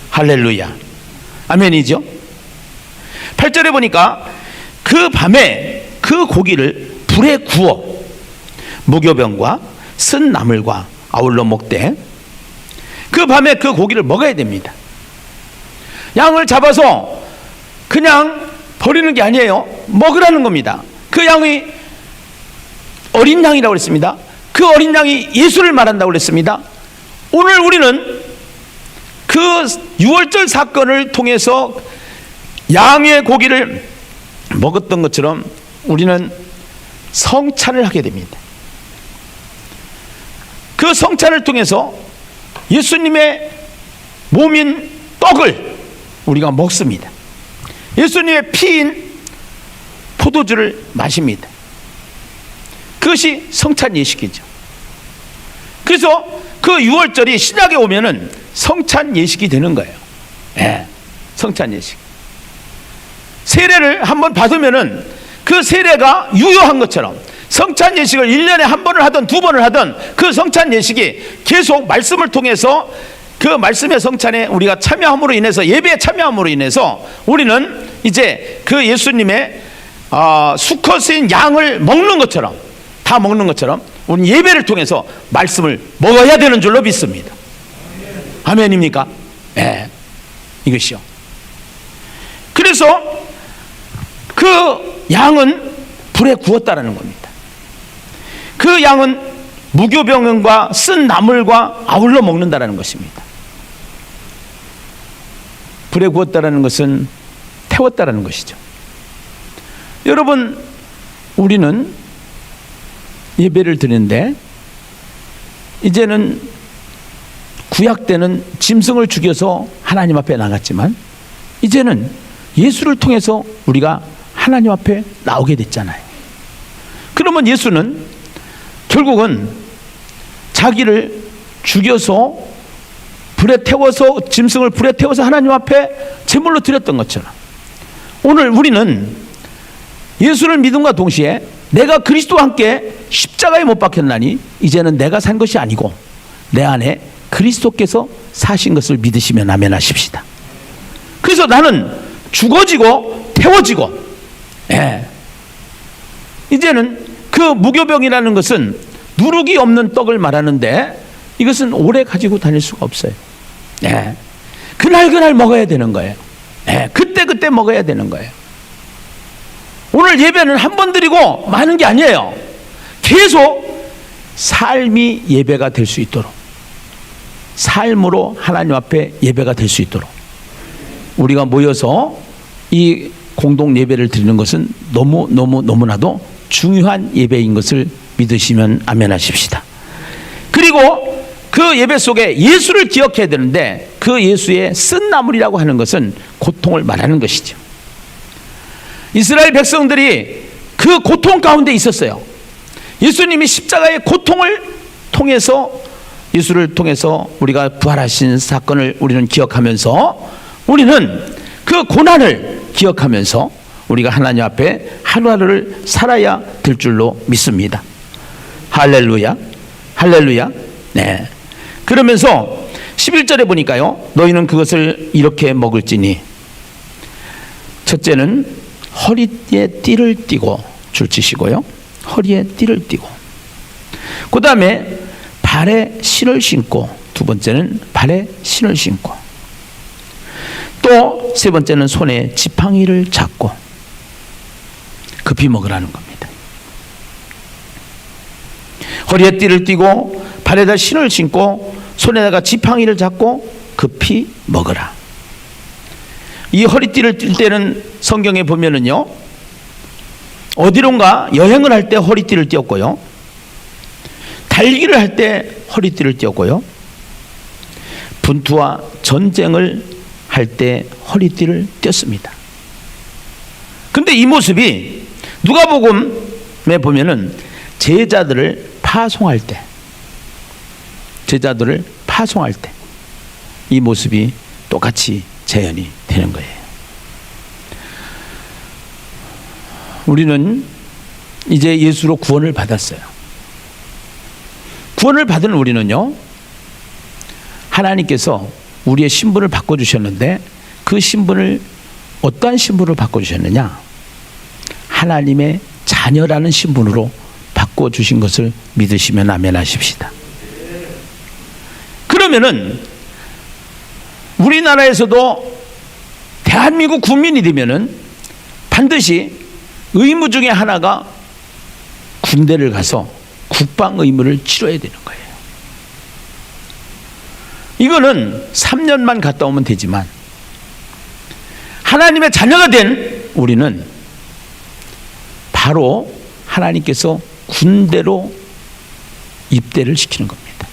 할렐루야. 아멘이죠? 8절에 보니까 그 밤에 그 고기를 불에 구워 무교병과 쓴 나물과 아울러 먹되, 그 밤에 그 고기를 먹어야 됩니다. 양을 잡아서 그냥 버리는 게 아니에요. 먹으라는 겁니다. 그 양이 어린 양이라고 그랬습니다. 그 어린 양이 예수를 말한다고 그랬습니다. 오늘 우리는 그 6월절 사건을 통해서 양의 고기를 먹었던 것처럼 우리는 성찬을 하게 됩니다. 그 성찬을 통해서 예수님의 몸인 떡을 우리가 먹습니다. 예수님의 피인 포도주를 마십니다. 그것이 성찬 예식이죠. 그래서 그 6월절이 신약에 오면은 성찬 예식이 되는 거예요. 네, 성찬 예식. 세례를 한번 받으면은 그 세례가 유효한 것처럼 성찬 예식을 1년에 한 번을 하든 두 번을 하든 그 성찬 예식이 계속 말씀을 통해서 그 말씀의 성찬에 우리가 참여함으로 인해서, 예배에 참여함으로 인해서 우리는 이제 그 예수님의 수컷인 양을 먹는 것처럼, 다 먹는 것처럼 우리는 예배를 통해서 말씀을 먹어야 되는 줄로 믿습니다. 아멘입니까? 네, 이것이요. 그래서 그 양은 불에 구웠다라는 겁니다. 그 양은 무교병과 쓴 나물과 아울러 먹는다라는 것입니다. 불에 구웠다라는 것은 태웠다라는 것이죠. 여러분, 우리는 예배를 드리는데 이제는 구약 때는 짐승을 죽여서 하나님 앞에 나갔지만 이제는 예수를 통해서 우리가 하나님 앞에 나오게 됐잖아요. 그러면 예수는 결국은 자기를 죽여서 불에 태워서, 짐승을 불에 태워서 하나님 앞에 제물로 드렸던 것처럼 오늘 우리는 예수를 믿음과 동시에 내가 그리스도와 함께 십자가에 못 박혔나니 이제는 내가 산 것이 아니고 내 안에 그리스도께서 사신 것을 믿으시면 아멘 하십시다. 그래서 나는 죽어지고 태워지고 예. 이제는 그 무교병이라는 것은 누룩이 없는 떡을 말하는데 이것은 오래 가지고 다닐 수가 없어요. 예. 그날 먹어야 되는 거예요. 예. 그때 먹어야 되는 거예요. 오늘 예배는 한 번 드리고 마는 게 아니에요. 계속 삶이 예배가 될 수 있도록, 삶으로 하나님 앞에 예배가 될 수 있도록 우리가 모여서 이 공동 예배를 드리는 것은 너무나도 중요한 예배인 것을 믿으시면 아멘 하십시다. 그리고 그 예배 속에 예수를 기억해야 되는데 그 예수의 쓴나물이라고 하는 것은 고통을 말하는 것이죠. 이스라엘 백성들이 그 고통 가운데 있었어요. 예수님이 십자가의 고통을 통해서, 예수를 통해서 우리가 부활하신 사건을 우리는 기억하면서 우리는 그 고난을 기억하면서 우리가 하나님 앞에 하루하루를 살아야 될 줄로 믿습니다. 할렐루야, 할렐루야. 네. 그러면서 11절에 보니까요, 너희는 그것을 이렇게 먹을지니, 첫째는 허리에 띠를 띠고 줄치시고요, 허리에 띠를 띠고, 그 다음에 발에 신을 신고, 두 번째는 발에 신을 신고, 또 세 번째는 손에 지팡이를 잡고 급히 먹으라는 겁니다. 허리에 띠를 띠고 발에다 신을 신고 손에다가 지팡이를 잡고 급히 먹으라. 이 허리띠를 뛸 때는 성경에 보면은요, 어디론가 여행을 할 때 허리띠를 띄었고요, 달리기를 할 때 허리띠를 띄었고요, 분투와 전쟁을 할 때 허리띠를 띄었습니다. 근데 이 모습이 누가복음에 보면은 제자들을 파송할 때, 제자들을 파송할 때 이 모습이 똑같이 재현이 되는 거예요. 우리는 이제 예수로 구원을 받았어요. 구원을 받은 우리는요, 하나님께서 우리의 신분을 바꿔주셨는데 그 신분을 어떠한 신분으로 바꿔주셨느냐? 하나님의 자녀라는 신분으로 바꿔주신 것을 믿으시면 아멘 하십시다. 그러면은 우리나라에서도 대한민국 국민이 되면은 반드시 의무 중에 하나가 군대를 가서 국방 의무를 치러야 되는 거예요. 이거는 3년만 갔다 오면 되지만 하나님의 자녀가 된 우리는 바로 하나님께서 군대로 입대를 시키는 겁니다.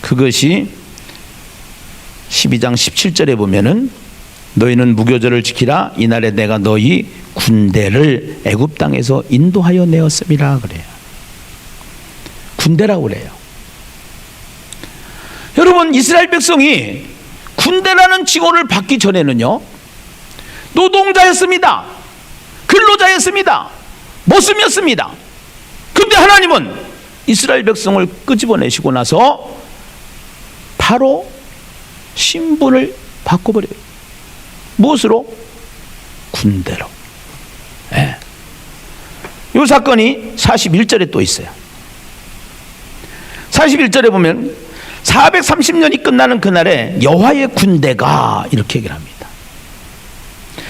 그것이 12장 17절에 보면은 너희는 무교절을 지키라. 이날에 내가 너희 군대를 애굽 땅에서 인도하여 내었음이라 그래요. 군대라고 그래요. 여러분, 이스라엘 백성이 군대라는 칭호를 받기 전에는요, 노동자였습니다. 근로자였습니다. 모습이었습니다. 근데 하나님은 이스라엘 백성을 끄집어내시고 나서 바로 신분을 바꿔버려요. 무엇으로? 군대로. 예. 이 사건이 41절에 또 있어요. 41절에 보면 430년이 끝나는 그날에 여호와의 군대가, 이렇게 얘기를 합니다.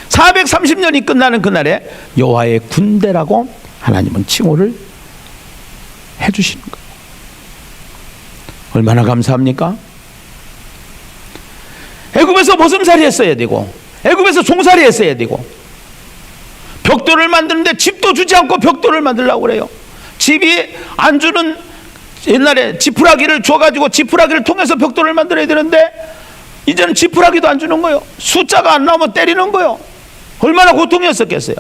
430년이 끝나는 그날에 여호와의 군대라고 하나님은 칭호를 해주시는 거예요. 얼마나 감사합니까? 애굽에서 보슴살이 했어야 되고, 애굽에서 종살이 했어야 되고, 벽돌을 만드는데 집도 주지 않고 벽돌을 만들려고 그래요. 집이 안 주는, 옛날에 지푸라기를 줘가지고 지푸라기를 통해서 벽돌을 만들어야 되는데 이제는 지푸라기도 안 주는 거예요. 숫자가 안 나오면 때리는 거예요. 얼마나 고통이었었겠어요.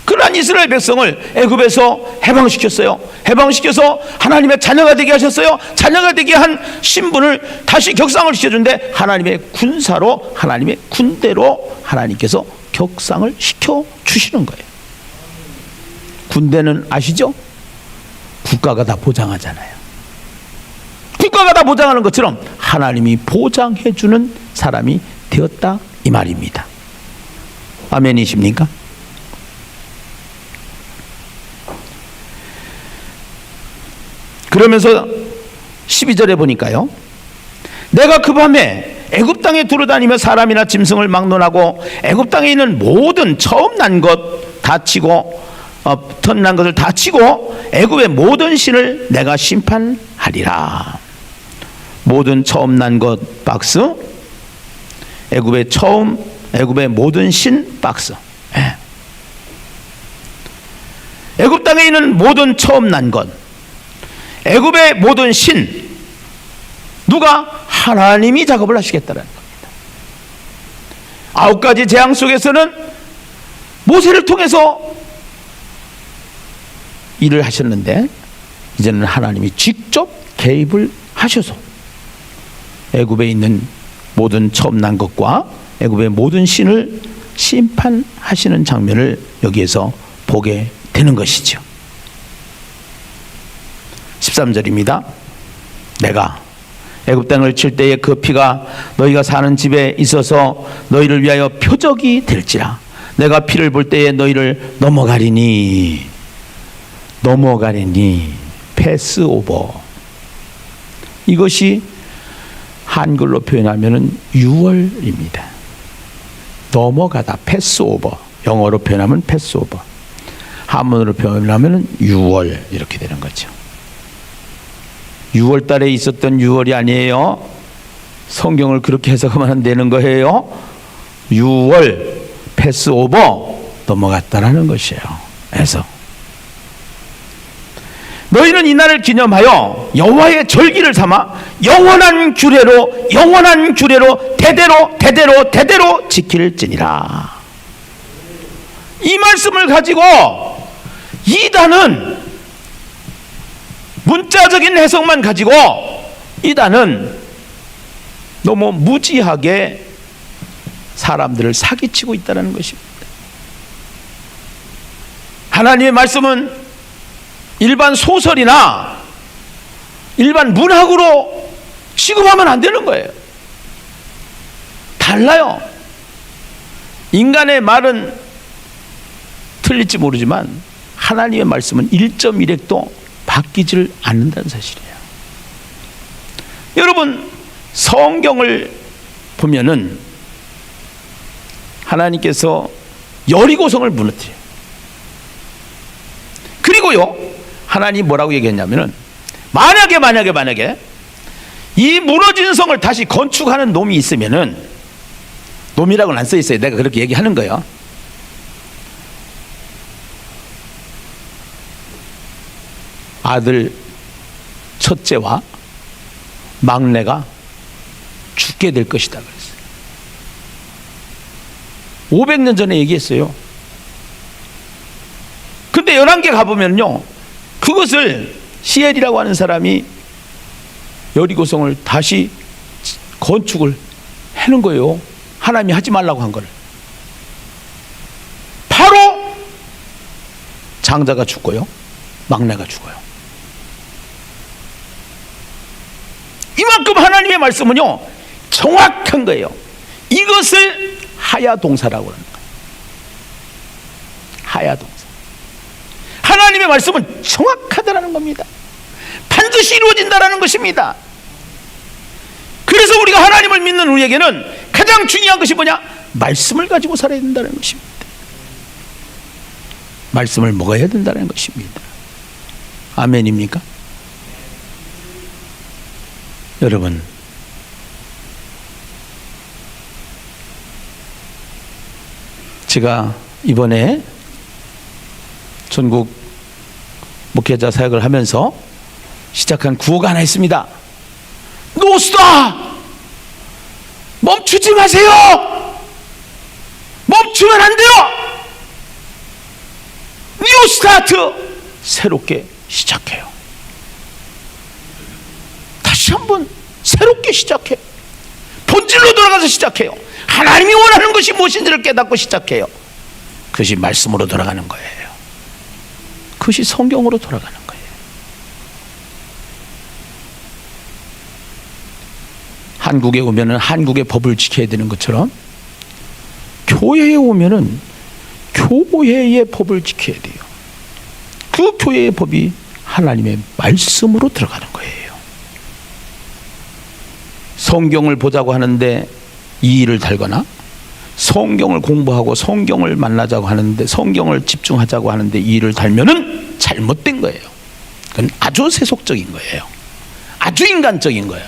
그러한 이스라엘 백성을 애굽에서 해방시켰어요. 해방시켜서 하나님의 자녀가 되게 하셨어요. 자녀가 되게 한 신분을 다시 격상을 시켜준데 하나님의 군사로, 하나님의 군대로 하나님께서 격상을 시켜주시는 거예요. 군대는 아시죠? 국가가 다 보장하잖아요. 국가가 다 보장하는 것처럼 하나님이 보장해주는 사람이 되었다, 이 말입니다. 아멘이십니까? 그러면서 12절에 보니까요, 내가 그 밤에 애굽 땅에 두루다니며 사람이나 짐승을 막론하고 애굽 땅에 있는 모든 처음 난 것 다 치고 턴난 것을 다 치고 애굽의 모든 신을 내가 심판하리라. 모든 처음 난 것 박스, 애굽의 모든 신 박스. 애굽 땅에 있는 모든 처음 난 것, 애굽의 모든 신, 누가? 하나님이 작업을 하시겠다는 겁니다. 9가지 재앙 속에서는 모세를 통해서 일을 하셨는데, 이제는 하나님이 직접 개입을 하셔서 애굽에 있는 모든 처음 난 것과 애굽의 모든 신을 심판하시는 장면을 여기에서 보게 되는 것이죠. 13절입니다. 내가 애굽 땅을 칠 때에 그 피가 너희가 사는 집에 있어서 너희를 위하여 표적이 될지라. 내가 피를 볼 때에 너희를 넘어가리니. 패스오버. 이것이 한글로 표현하면 유월입니다. 넘어가다, 패스오버. 영어로 표현하면 패스오버, 한문으로 표현하면 유월, 이렇게 되는 거죠. 6월 달에 있었던 6월이 아니에요. 성경을 그렇게 해석하면 안 되는 거예요. 6월, 패스오버, 넘어갔다라는 것이에요. 그래서 너희는 이날을 기념하여 여호와의 절기를 삼아 영원한 규례로 대대로 지킬지니라. 이 말씀을 가지고 이단은 문자적인 해석만 가지고 이단은 너무 무지하게 사람들을 사기치고 있다는 것입니다. 하나님의 말씀은 일반 소설이나 일반 문학으로 취급하면 안 되는 거예요. 달라요. 인간의 말은 틀릴지 모르지만 하나님의 말씀은 1.1핵도 바뀌질 않는다는 사실이에요. 여러분, 성경을 보면은 하나님께서 여리고성을 무너뜨려요. 그리고요, 하나님 뭐라고 얘기했냐면은 만약에 이 무너진 성을 다시 건축하는 놈이 있으면은, 놈이라고는 안 써 있어요. 내가 그렇게 얘기하는 거예요. 아들 첫째와 막내가 죽게 될 것이다 그랬어요. 500년 전에 얘기했어요. 근데 열왕기에 가보면요, 그것을 시엘이라고 하는 사람이 여리고성을 다시 건축을 해놓은 거예요. 하나님이 하지 말라고 한 거를. 바로 장자가 죽고요, 막내가 죽어요. 이만큼 하나님의 말씀은요 정확한 거예요. 이것을 하야동사라고 하는 거예요. 하야동사. 하나님의 말씀은 정확하다라는 겁니다. 반드시 이루어진다라는 것입니다. 그래서 우리가 하나님을 믿는 우리에게는 가장 중요한 것이 뭐냐? 말씀을 가지고 살아야 된다는 것입니다. 말씀을 먹어야 된다는 것입니다. 아멘입니까? 여러분, 제가 이번에 전국 목회자 사역을 하면서 시작한 구호가 하나 있습니다. 노스타! 멈추지 마세요! 멈추면 안 돼요! 뉴 스타트! 새롭게 시작해요. 다시 한번 새롭게 시작해요. 본질로 돌아가서 시작해요. 하나님이 원하는 것이 무엇인지를 깨닫고 시작해요. 그것이 말씀으로 돌아가는 거예요. 그것이 성경으로 돌아가는 거예요. 한국에 오면은 한국의 법을 지켜야 되는 것처럼 교회에 오면은 교회의 법을 지켜야 돼요. 그 교회의 법이 하나님의 말씀으로 들어가는 거예요. 성경을 보자고 하는데 이의를 달거나, 성경을 공부하고 성경을 만나자고 하는데, 성경을 집중하자고 하는데 이의를 달면은 잘못된 거예요. 그건 아주 세속적인 거예요. 아주 인간적인 거예요.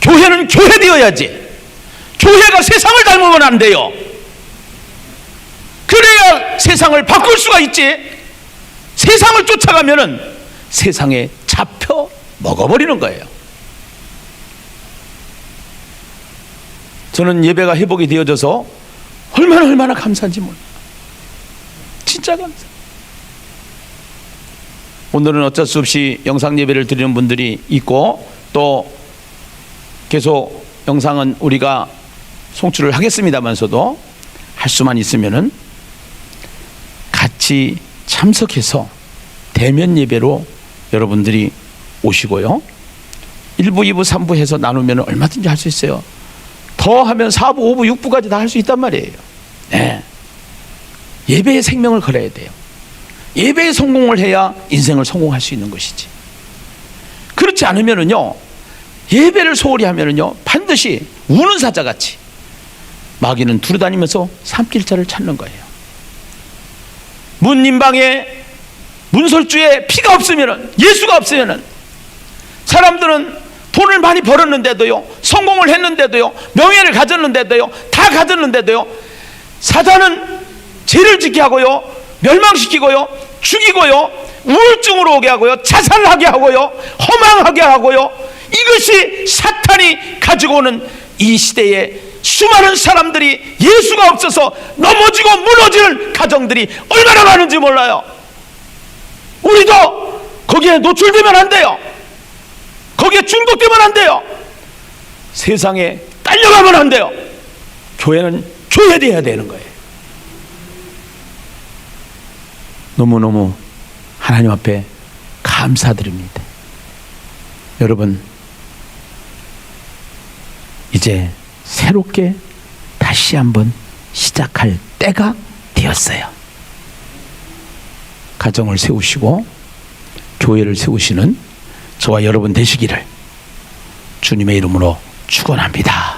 교회는 교회 되어야지. 교회가 세상을 닮으면 안 돼요. 그래야 세상을 바꿀 수가 있지. 세상을 쫓아가면은 세상에 잡혀 먹어버리는 거예요. 저는 예배가 회복이 되어져서 얼마나 감사한지 몰라요. 진짜 감사. 오늘은 어쩔 수 없이 영상 예배를 드리는 분들이 있고, 또 계속 영상은 우리가 송출을 하겠습니다만서도 할 수만 있으면은 같이 참석해서 대면 예배로 여러분들이 오시고요. 1부, 2부, 3부 해서 나누면 얼마든지 할 수 있어요. 더 하면 4부, 5부, 6부까지 다 할 수 있단 말이에요. 네. 예배에 생명을 걸어야 돼요. 예배에 성공을 해야 인생을 성공할 수 있는 것이지. 그렇지 않으면은요, 예배를 소홀히 하면은요, 반드시 우는 사자같이 마귀는 두루다니면서 삼킬자를 찾는 거예요. 문인방에 문설주에 피가 없으면은, 예수가 없으면은, 사람들은 돈을 많이 벌었는데도요, 성공을 했는데도요, 명예를 가졌는데도요, 다 가졌는데도요, 사단은 죄를 짓게 하고요, 멸망시키고요, 죽이고요, 우울증으로 오게 하고요, 자살하게 하고요, 허망하게 하고요, 이것이 사탄이 가지고 오는 이 시대에 수많은 사람들이 예수가 없어서 넘어지고 무너지는 가정들이 얼마나 많은지 몰라요. 우리도 거기에 노출되면 안 돼요. 거기에 중독되면 안 돼요. 세상에 딸려가면 안 돼요. 교회는 교회돼야 되는 거예요. 너무너무 하나님 앞에 감사드립니다. 여러분, 이제 새롭게 다시 한번 시작할 때가 되었어요. 가정을 세우시고 교회를 세우시는 저와 여러분 되시기를 주님의 이름으로 축원합니다.